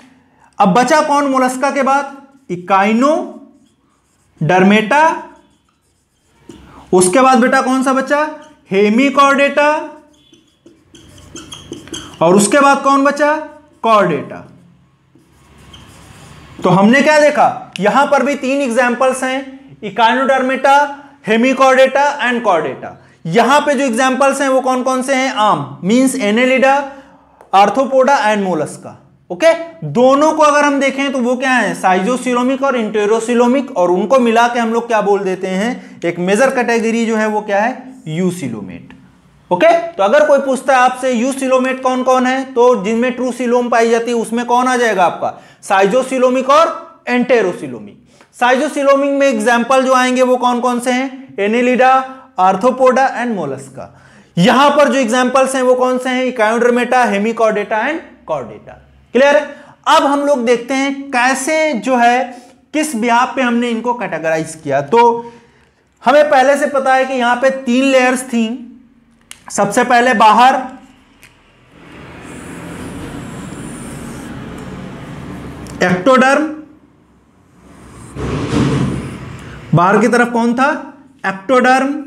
अब बचा कौन मोलस्का के बाद, इकाइनो डर्मेटा, उसके बाद बेटा कौन सा बचा, हेमिकॉर्डेटा, और उसके बाद कौन बचा, कॉर्डेटा। तो हमने क्या देखा, यहां पर भी तीन एग्जाम्पल्स हैं, इकाइनोडर्मेटा, हेमिकॉर्डेटा एंड कॉर्डेटा। यहां पे जो एग्जाम्पल्स हैं वो कौन कौन से हैं, आम means Annelida, arthropoda and Mollusca. Okay, दोनों को अगर हम देखें तो वो क्या है, साइजोसीलोमिक और इंटेरोसीलोमिक, और उनको मिला के हम लोग क्या बोल देते हैं, एक मेजर कैटेगरी जो है वो क्या है, यूसीलोमेट। ओके, तो अगर कोई पूछता है आपसे यूसिलोमेट कौन कौन है, तो जिनमें ट्रू सिलोम पाई जाती है उसमें कौन आ जाएगा आपका, साइजोसिलोमिक और एंटेरोसिलोमिक। साइजोसिलोमिक में एग्जांपल जो आएंगे वो कौन कौन से हैं, एनेलिडा, आर्थ्रोपोडा एंड मोलस्का। यहां पर जो एग्जांपल्स हैं वो कौन से हैं, इकायोड्रमेटा, हेमिकॉर्डेटा एंड कॉर्डेटा। क्लियर है। अब हम लोग देखते हैं कैसे जो है किस ब्याप पे हमने इनको कैटेगराइज किया। तो हमें पहले से पता है कि यहां पे 3 लेयर्स थी। सबसे पहले बाहर एक्टोडर्म, बाहर की तरफ कौन था, एक्टोडर्म।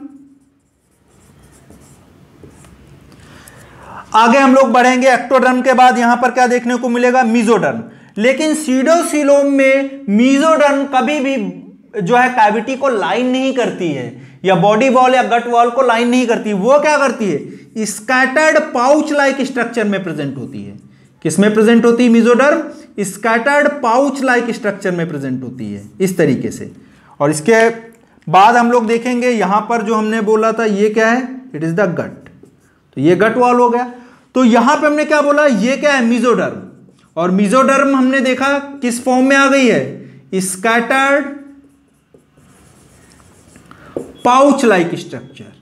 आगे हम लोग बढ़ेंगे, एक्टोडर्म के बाद यहां पर क्या देखने को मिलेगा, मीजोडर्म। लेकिन सीडोसिलोम में मीजोडर्म कभी भी जो है कैविटी को लाइन नहीं करती है, या बॉडी वॉल या गट वॉल को लाइन नहीं करती। वो क्या करती है, स्कैटर्ड पाउच लाइक स्ट्रक्चर में प्रेजेंट होती है। किसमें प्रेजेंट होती है mesoderm, scattered pouch like structure में प्रेजेंट होती है इस तरीके से। और इसके बाद हम लोग देखेंगे यहां पर जो हमने बोला था ये क्या है, इट इज द गट। तो ये गट वॉल हो गया। तो यहां पे हमने क्या बोला, ये क्या है, मीजोडर्म। और मीजोडर्म हमने देखा किस फॉर्म में आ गई है, स्कैटर्ड पाउच लाइक स्ट्रक्चर।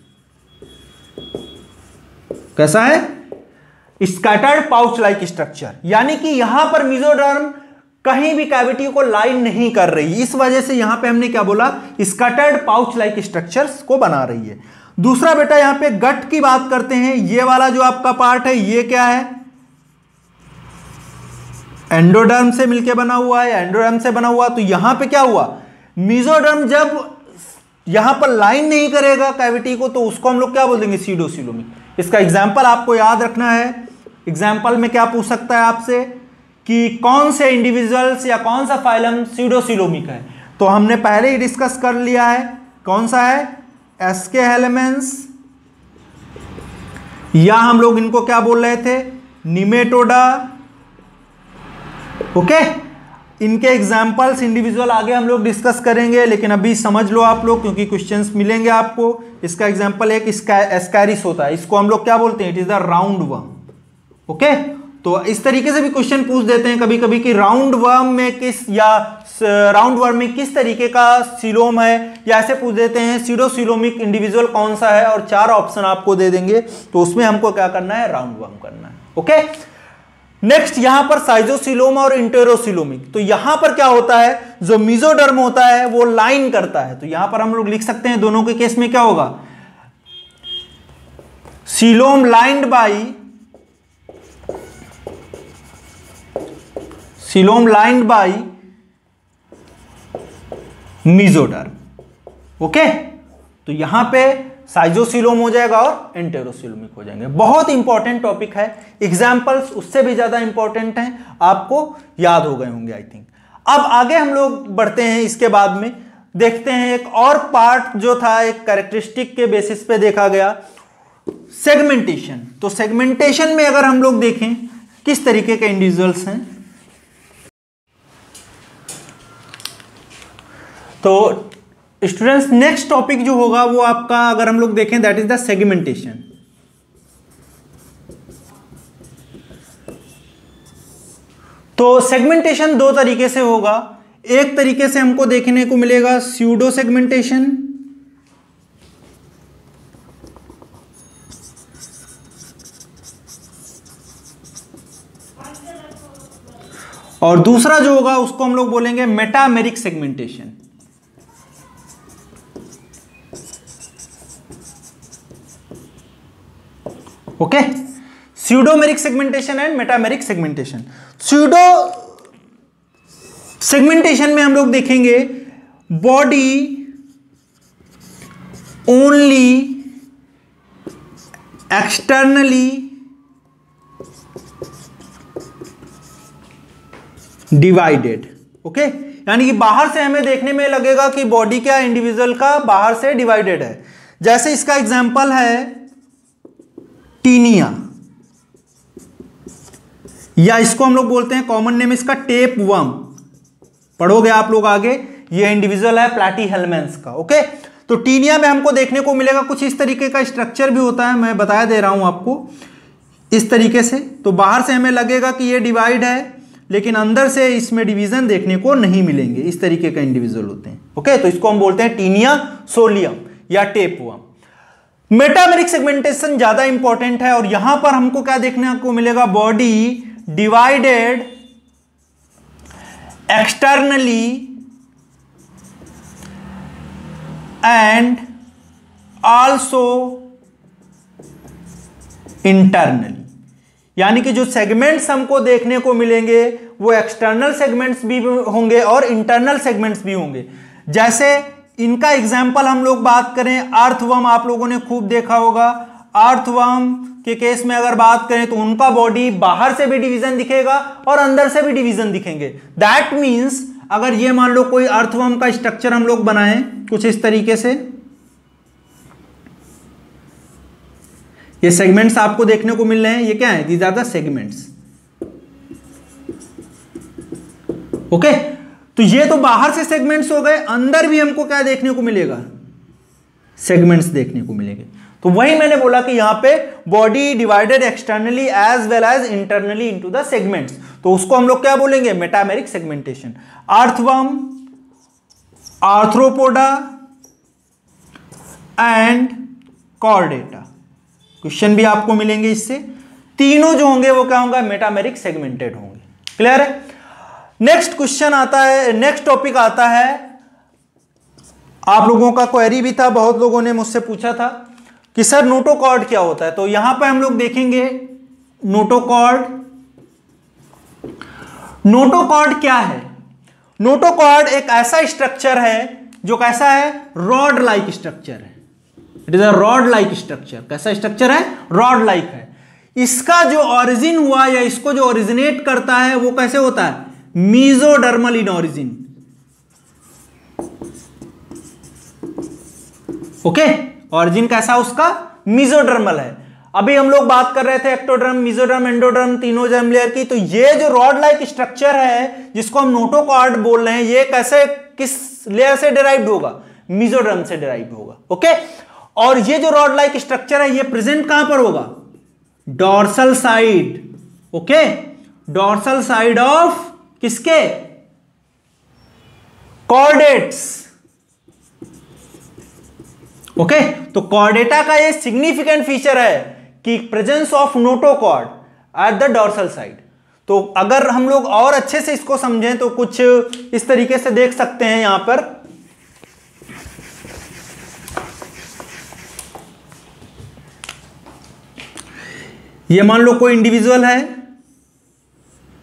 कैसा है, स्कैटर्ड पाउच लाइक स्ट्रक्चर, यानी कि यहां पर मीजोडर्म कहीं भी कैविटी को लाइन नहीं कर रही। इस वजह से यहां पे हमने क्या बोला, स्कैटर्ड पाउच लाइक स्ट्रक्चर्स को बना रही है। दूसरा बेटा यहां पे गट की बात करते हैं। ये वाला जो आपका पार्ट है ये क्या है, एंडोडर्म से मिलके बना हुआ है, एंडोडर्म से बना हुआ। तो यहां पे क्या हुआ, मीजोडर्म जब यहां पर लाइन नहीं करेगा कैविटी को तो उसको हम लोग क्या बोल देंगे, सीडोसिलोमिक। इसका एग्जांपल आपको याद रखना है। एग्जांपल में क्या पूछ सकता है आपसे कि कौन से इंडिविजुअल्स या कौन सा फाइलम सीडोसिलोमिक है। तो हमने पहले ही डिस्कस कर लिया है, कौन सा है, एस्के हेलेमेंस, या हम लोग इनको क्या बोल रहे थे, निमेटोडा। ओके, इनके एग्जाम्पल्स इंडिविजुअल आगे हम लोग डिस्कस करेंगे, लेकिन अभी समझ लो आप लोग क्योंकि क्वेश्चंस मिलेंगे आपको। इसका एग्जाम्पल एक एस्कैरिस होता है, इसको हम लोग क्या बोलते हैं, it is the round worm. Okay, तो इस तरीके से भी क्वेश्चन पूछ देते हैं कभी कभी कि राउंड वर्म में किस, या राउंड वर्म में किस तरीके का सिलोम है, या ऐसे पूछ देते हैं सीडोसिलोमिक इंडिविजुअल कौन सा है, और 4 ऑप्शन आपको दे देंगे। तो उसमें हमको क्या करना है, राउंड वर्म करना है। ओके, नेक्स्ट यहां पर साइजोसिलोम और इंटेरोसिलोमिक। तो यहां पर क्या होता है, जो मीजोडर्म होता है वो लाइन करता है। तो यहां पर हम लोग लिख सकते हैं दोनों के केस में क्या होगा, coelom lined by, coelom lined by mesoderm. Okay, तो यहां पे साइजोसिलोम हो जाएगा और एंटेरोसिलोमिक हो जाएंगे। बहुत इंपॉर्टेंट टॉपिक है, एग्जाम्पल्स उससे भी ज्यादा इंपॉर्टेंट हैं, आपको याद हो गए होंगे आई थिंक। अब आगे हम लोग बढ़ते हैं, इसके बाद में देखते हैं एक और पार्ट जो था एक कैरेक्टरिस्टिक के बेसिस पे देखा गया, सेगमेंटेशन। तो सेगमेंटेशन में अगर हम लोग देखें किस तरीके के इंडिविजुअल्स हैं, तो स्टूडेंट्स नेक्स्ट टॉपिक जो होगा वो आपका अगर हम लोग देखें दैट इज द सेगमेंटेशन। तो सेगमेंटेशन 2 तरीके से होगा। एक तरीके से हमको देखने को मिलेगा स्यूडो सेगमेंटेशन, और दूसरा जो होगा उसको हम लोग बोलेंगे metameric segmentation. Okay, pseudometameric segmentation and metameric segmentation. Pseudo segmentation में हम लोग देखेंगे body only externally divided. Okay, यानी कि बाहर से हमें देखने में लगेगा कि बॉडी क्या इंडिविजुअल का बाहर से डिवाइडेड है। जैसे इसका एग्जांपल है टीनिया, या इसको हम लोग बोलते हैं कॉमन नेम इसका टेप वर्म, पढ़ोगे आप लोग आगे। ये इंडिविजुअल है प्लैटीहेल्मेंस का। ओके, तो टीनिया में हमको देखने को मिलेगा कुछ इस तरीके का स्ट्रक्चर भी होता है, मैं बता दे रहा हूं आपको इस तरीके से। तो बाहर से हमें लगेगा कि ये डिवाइड है, लेकिन अंदर से इसमें डिवीजन देखने को नहीं मिलेंगे, इस तरीके का इंडिविजुअल होते हैं। ओके, तो इसको हम बोलते हैं टीनिया सोलियम या टेपवर्म। मेटामेरिक सेगमेंटेशन ज्यादा इंपॉर्टेंट है, और यहां पर हमको क्या देखने को मिलेगा, body divided externally and also internally, यानी कि जो सेगमेंट्स हमको देखने को मिलेंगे वो एक्सटर्नल सेगमेंट्स भी होंगे और इंटरनल सेगमेंट्स भी होंगे। जैसे इनका एग्जांपल हम लोग बात करें, अर्थवर्म आप लोगों ने खूब देखा होगा। अर्थवर्म के केस में अगर बात करें तो उनका बॉडी बाहर से भी डिवीजन दिखेगा और अंदर से भी डिवीजन दिखेंगे। दैट मीन्स अगर ये मान लो कोई अर्थवर्म का स्ट्रक्चर हम लोग बनाएं कुछ इस तरीके से, ये सेगमेंट्स आपको देखने को मिल रहे हैं, ये क्या है, these are the segments. Okay, तो ये तो बाहर से सेगमेंट्स हो गए, अंदर भी हमको क्या देखने को मिलेगा, सेगमेंट्स देखने को मिलेंगे। तो वही मैंने बोला कि यहां पे body divided externally as well as internally into the segments, तो उसको हम लोग क्या बोलेंगे, metameric segmentation. Earthworm, arthropoda and chordata, question भी आपको मिलेंगे इससे। तीनों जो होंगे वो क्या होंगे, मेटामेरिक सेगमेंटेड होंगे। क्लियर है। नेक्स्ट क्वेश्चन आता है, नेक्स्ट टॉपिक आता है, आप लोगों का क्वेरी भी था, बहुत लोगों ने मुझसे पूछा था कि सर नोटोकॉर्ड क्या होता है। तो यहां पे हम लोग देखेंगे नोटोकॉर्ड। नोटोकॉर्ड क्या है, नोटोकॉर्ड एक ऐसा स्ट्रक्चर है जो कैसा है, रॉड लाइक स्ट्रक्चर है। It is a rod like structure. कैसा स्ट्रक्चर है, रॉड लाइक है। इसका जो ओरिजिन हुआ या इसको जो ओरिजिनेट करता है वो कैसे होता है, मीजोडर्मल इन ओरिजिन। ओके, ओरिजिन कैसा उसका, मीजोडर्मल है। अभी हम लोग बात कर रहे थे एक्टोडर्म, मीजोडर्म, एंडोडर्म, तीनों जर्म लेयर की। तो ये जो रॉड लाइक स्ट्रक्चर है जिसको हम नोटोकॉर्ड बोल रहे हैं, ये कैसे, किस लेयर से डिराइव्ड होगा, मीजोडर्म से डिराइव्ड होगा। ओके, और ये जो रॉड लाइक स्ट्रक्चर है ये प्रेजेंट कहां पर होगा, dorsal side. Okay, dorsal side of किसके, कॉर्डेट्स। ओके, तो कॉर्डेटा का ये सिग्निफिकेंट फीचर है कि presence of notochord eight the dorsal side. तो अगर हम लोग और अच्छे से इसको समझें तो कुछ इस तरीके से देख सकते हैं। यहां पर ये मान लो कोई इंडिविजुअल है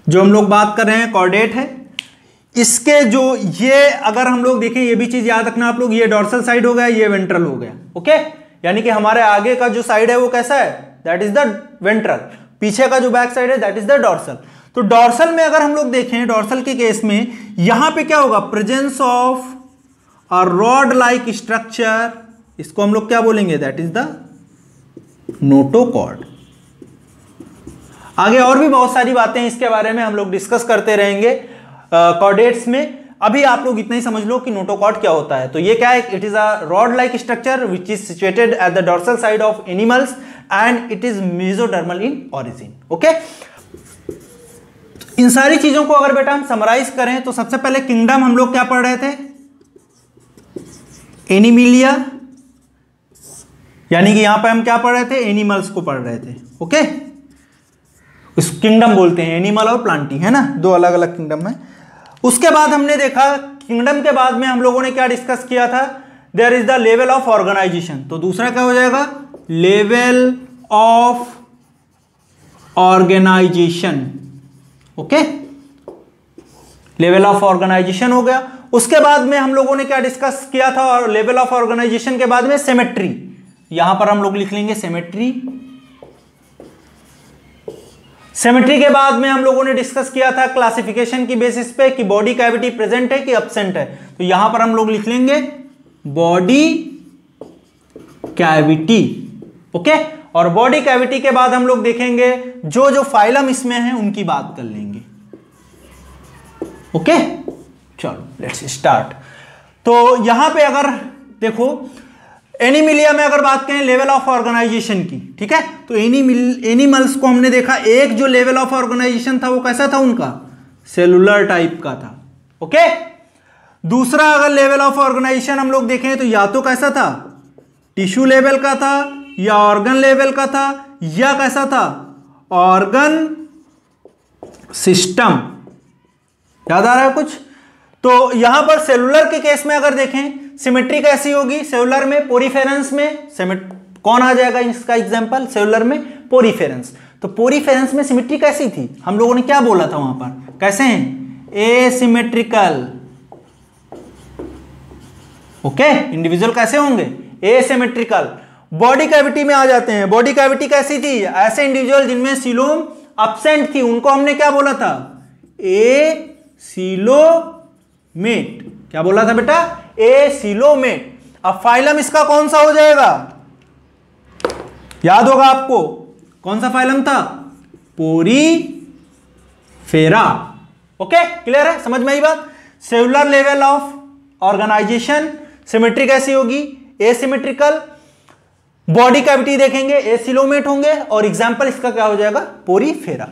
जो हम लोग बात कर रहे हैं, कॉर्डेट है। इसके जो ये अगर हम लोग देखें, ये भी चीज याद रखना आप लोग, ये डॉर्सल साइड हो गया, ये वेंट्रल हो गया। ओके, यानी कि हमारे आगे का जो साइड है वो कैसा है, दैट इज द वेंट्रल। पीछे का जो बैक साइड है दैट इज द डॉर्सल। तो डॉर्सल में अगर हम लोग देखें, डॉर्सल के केस में यहां पे क्या होगा, presence of a rod like structure, इसको हम लोग क्या बोलेंगे, दैट इज द नोटोकॉर्ड। आगे और भी बहुत सारी बातें इसके बारे में हम लोग डिस्कस करते रहेंगे कॉर्डेट्स में। अभी आप लोग इतना ही समझ लो कि नोटोकॉर्ड क्या होता है। तो ये क्या है, it is a rod like structure which is situated at the dorsal side of animals and it is mesodermal in origin. Okay, इन सारी चीजों को अगर बेटा हम समराइज करें तो सबसे पहले किंगडम हम लोग क्या पढ़ रहे थे, एनिमिलिया, यानी कि यहां पे हम क्या पढ़ रहे थे, एनिमल्स को पढ़ रहे थे। ओके, इस किंगडम बोलते हैं, एनिमल और प्लांटी, है ना, दो अलग अलग किंगडम है। उसके बाद हमने देखा किंगडम के बाद में हम लोगों ने क्या डिस्कस किया था, there is the level of organisation. तो दूसरा क्या हो जाएगा, level of organisation. Okay, level of organisation हो गया। उसके बाद में हम लोगों ने क्या डिस्कस किया था, और लेवल ऑफ ऑर्गेनाइजेशन के बाद में सिमेट्री, यहां पर हम लोग लिख लेंगे सिमेट्री। सिमेट्री के बाद में हम लोगों ने डिस्कस किया था क्लासिफिकेशन की बेसिस पे कि बॉडी कैविटी प्रेजेंट है कि एब्सेंट है। तो यहां पर हम लोग लिख लेंगे बॉडी कैविटी। ओके, और बॉडी कैविटी के बाद हम लोग देखेंगे जो जो फाइलम इसमें है उनकी बात कर लेंगे। ओके, चलो लेट्स स्टार्ट। तो यहां पे अगर देखो एनिमिलिया में अगर बात करें लेवल ऑफ ऑर्गेनाइजेशन की, ठीक है, तो एनिमल्स को हमने देखा, एक जो लेवल ऑफ ऑर्गेनाइजेशन था वो कैसा था उनका, सेलुलर टाइप का था। ओके, दूसरा अगर लेवल ऑफ ऑर्गेनाइजेशन हम लोग देखें तो या तो कैसा था, टिश्यू लेवल का था, या ऑर्गन लेवल का था, या कैसा था, ऑर्गन सिस्टम। याद आ रहा है कुछ? तो यहां पर सेलुलर के केस में अगर देखें सिमेट्री कैसी होगी, सेलुलर में पोरीफेरेंस में कौन आ जाएगा इसका एग्जांपल, सेलुलर में पोरीफेरेंस। तो पोरीफेरेंस में सिमेट्री कैसी थी, हम लोगों ने क्या बोला था वहां पर, कैसे हैं, एसिमेट्रिकल। ओके, इंडिविजुअल कैसे होंगे, एसिमेट्रिकल। बॉडी कैविटी में आ जाते हैं, बॉडी कैविटी कैसी थी, ऐसे इंडिविजुअल जिनमें सीलोम एब्सेंट थी उनको हमने क्या बोला था, एसिलोमेट। क्या बोला था बेटा, एसिलोमेट। अब फाइलम इसका कौन सा हो जाएगा, याद होगा आपको, कौन सा फाइलम था, पोरीफेरा। ओके, क्लियर है, समझ में आई बात। Cellular level of organisation, symmetry कैसी होगी, एसिमेट्रिकल। बॉडी कैविटी देखेंगे एसिलोमेट होंगे, और एग्जाम्पल इसका क्या हो जाएगा, पोरीफेरा।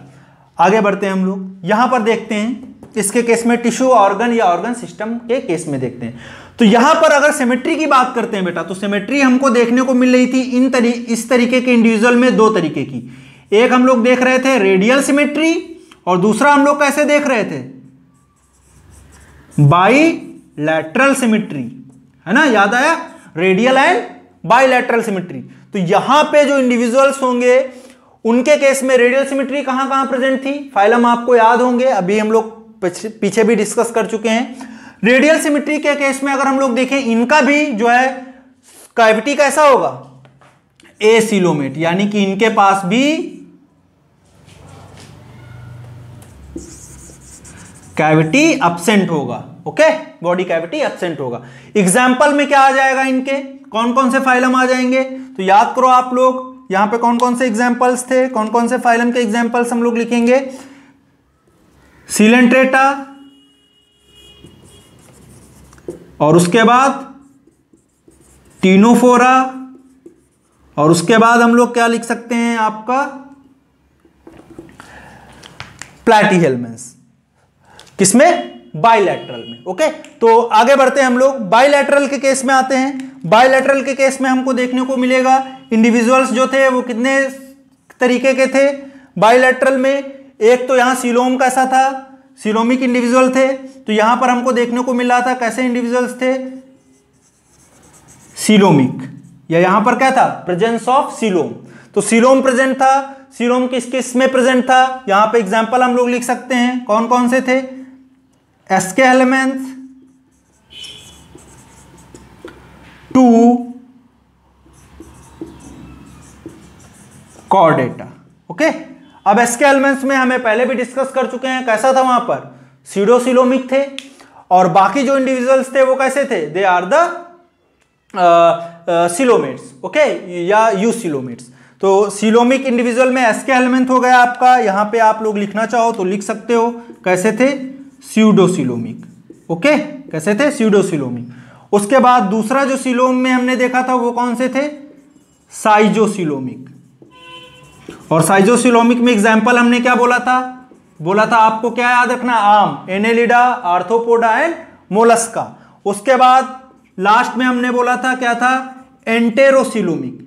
आगे बढ़ते हैं हम लोग, यहां पर देखते हैं इसके केस में टिश्यू ऑर्गन या ऑर्गन सिस्टम के केस में देखते हैं। तो यहां पर अगर सिमेट्री की बात करते हैं बेटा, तो सिमेट्री हमको देखने को मिल रही थी इस तरीके के इंडिविजुअल में, दो तरीके की। एक हम लोग देख रहे थे रेडियल सिमेट्री, और दूसरा हम लोग कैसे देख रहे थे, बाइलैटरल सिमेट्री, है ना, याद आया, रेडियल एंड बाइलैटरल सिमेट्री। तो यहां पे जो इंडिविजुअल्स होंगे उनके केस में रेडियल सिमेट्री कहां कहां प्रेजेंट थी, फाइलम आपको याद होंगे, अभी हम लोग पीछे भी डिस्कस कर चुके हैं। रेडियल सिमेट्री के केस में अगर हम लोग देखें, इनका भी जो है कैविटी कैसा होगा, एसिलोमेट, यानी कि इनके पास भी कैविटी एब्सेंट होगा। ओके, बॉडी कैविटी एब्सेंट होगा। एग्जाम्पल में क्या आ जाएगा, इनके कौन कौन से फाइलम आ जाएंगे, तो याद करो आप लोग, यहां पे कौन कौन से एग्जाम्पल्स थे, कौन कौन से फाइलम के एग्जाम्पल्स हम लोग लिखेंगे, सिलेंट्रेटा, और उसके बाद टीनोफोरा, और उसके बाद हम लोग क्या लिख सकते हैं आपका, प्लैटीहेल्मिन्थ, किसमें, बाइलैटरल में। ओके, तो आगे बढ़ते हैं हम लोग, बाइलैटरल के केस में आते हैं। बाइलैटरल के केस में हमको देखने को मिलेगा इंडिविजुअल्स जो थे वो कितने तरीके के थे बाइलैटरल में। एक तो यहां सीलोम कैसा था, सीलोमिक इंडिविजुअल थे, तो यहां पर हमको देखने को मिल रहा था कैसे इंडिविजुअल्स थे, सीलोमिक, या यहां पर क्या था, प्रेजेंस ऑफ सीलोम। तो सीलोम प्रेजेंट था, सीलोम किस किस में प्रेजेंट था, यहां पे एग्जांपल हम लोग लिख सकते हैं, कौन कौन से थे, एस्केलेमेंथ, 2 कॉर्डेटा। ओके, अब एस्केलेमेंट्स में हमें पहले भी डिस्कस कर चुके हैं, कैसा था वहां पर, सीडोसिलोमिक थे, और बाकी जो इंडिविजुअल्स थे वो कैसे थे, they are the coelomates. Okay, या यूसिलोमेट्स। तो सिलोमिक इंडिविजुअल में एस्केलेमेंथ हो गया आपका, यहां पे आप लोग लिखना चाहो तो लिख सकते हो, कैसे थे, स्यूडोसिलोमिक। ओके, कैसे थे, स्यूडोसिलोमिक। उसके बाद दूसरा जो सिलोम में हमने देखा था वो कौन से थे, साइजोसिलोमिक। और साइजोसिलोमिक में एग्जांपल हमने क्या बोला था, आपको क्या याद रखना, आम, एनेलिडा, आर्थ्रोपोडा एंड मोलस्का। उसके बाद लास्ट में हमने बोला था क्या था, एंटेरोसिलोमिक।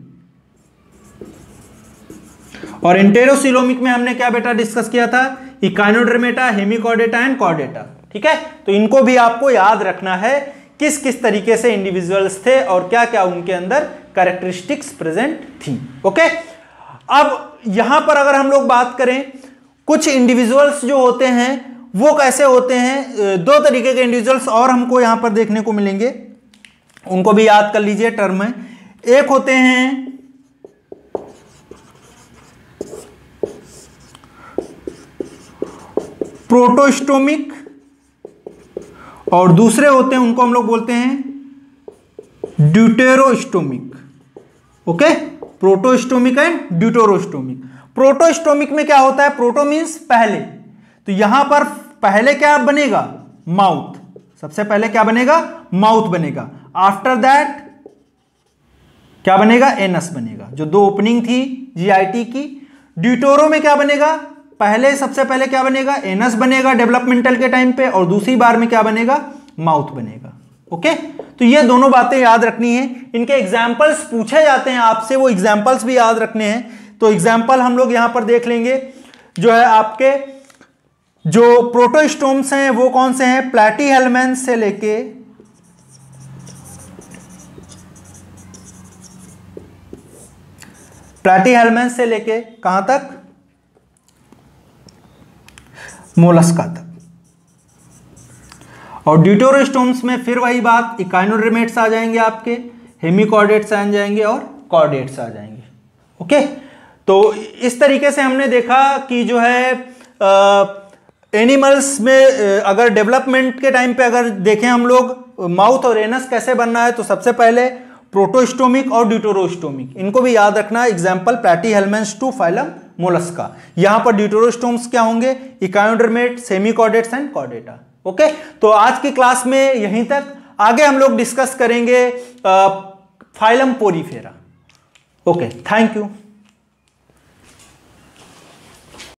और एंटेरोसिलोमिक में हमने क्या बेटा डिस्कस किया था, इकाइनोडर्मेटा, हेमिकॉर्डेटा एंड कॉर्डेटा। ठीक है, तो इनको भी आपको याद रखना है, किस किस तरीके से इंडिविजुअल्स थे और क्या क्या उनके अंदर कैरेक्टरिस्टिक्स प्रेजेंट थी। ओके, अब यहां पर अगर हम लोग बात करें, कुछ इंडिविजुअल्स जो होते हैं वो कैसे होते हैं, दो तरीके के इंडिविजुअल्स और हमको यहां पर देखने को मिलेंगे, उनको भी याद कर लीजिए टर्म में। एक होते हैं प्रोटोस्टोमिक, और दूसरे होते हैं, उनको हम लोग बोलते हैं ड्यूटेरोस्टोमिक। Okay, प्रोटोस्टोमिक and ड्यूटेरोस्टोमिक। प्रोटोस्टोमिक में क्या होता है, प्रोटो मीन्स पहले, तो यहां पर पहले क्या बनेगा, माउथ, सबसे पहले क्या बनेगा, माउथ बनेगा। आफ्टर दैट क्या बनेगा, एनस बनेगा, जो दो ओपनिंग थी जीआईटी की। ड्यूटोरो में क्या बनेगा, सबसे पहले क्या बनेगा, एनस बनेगा डेवलपमेंटल के टाइम पे, और दूसरी बार में क्या बनेगा, माउथ बनेगा। ओके, तो ये दोनों बातें याद रखनी है। इनके एग्जाम्पल्स पूछे जाते हैं आपसे, वो एग्जाम्पल्स भी याद रखने हैं। तो एग्जाम्पल हम लोग यहां पर देख लेंगे, जो है आपके जो प्रोटोस्टोम्स हैं वो कौन से हैं, प्लैटीहेल्मेंथ से लेके कहां तक, मोलस्का तक। और ड्यूटेरोस्टोम्स में फिर वही बात, इकाइनोडर्मेट्स आ जाएंगे आपके, हेमिकॉर्डेट्स आ जाएंगे और कॉर्डेट्स आ जाएंगे। ओके, तो इस तरीके से हमने देखा कि जो है एनिमल्स में अगर डेवलपमेंट के टाइम पे अगर देखें हम लोग माउथ और एनस कैसे बनना है, तो सबसे पहले प्रोटोस्टोमिक और ड्यूटेरोस्टोमिक, इनको भी याद रखना। Example platyhelminths to phylum Mollusca. यहां पर ड्यूटेरोस्टोम्स क्या होंगे, echinoderms, hemichordates and Chordata. Okay, तो आज की क्लास में यहीं तक। आगे हम लोग डिस्कस करेंगे phylum Porifera. Okay, thank you.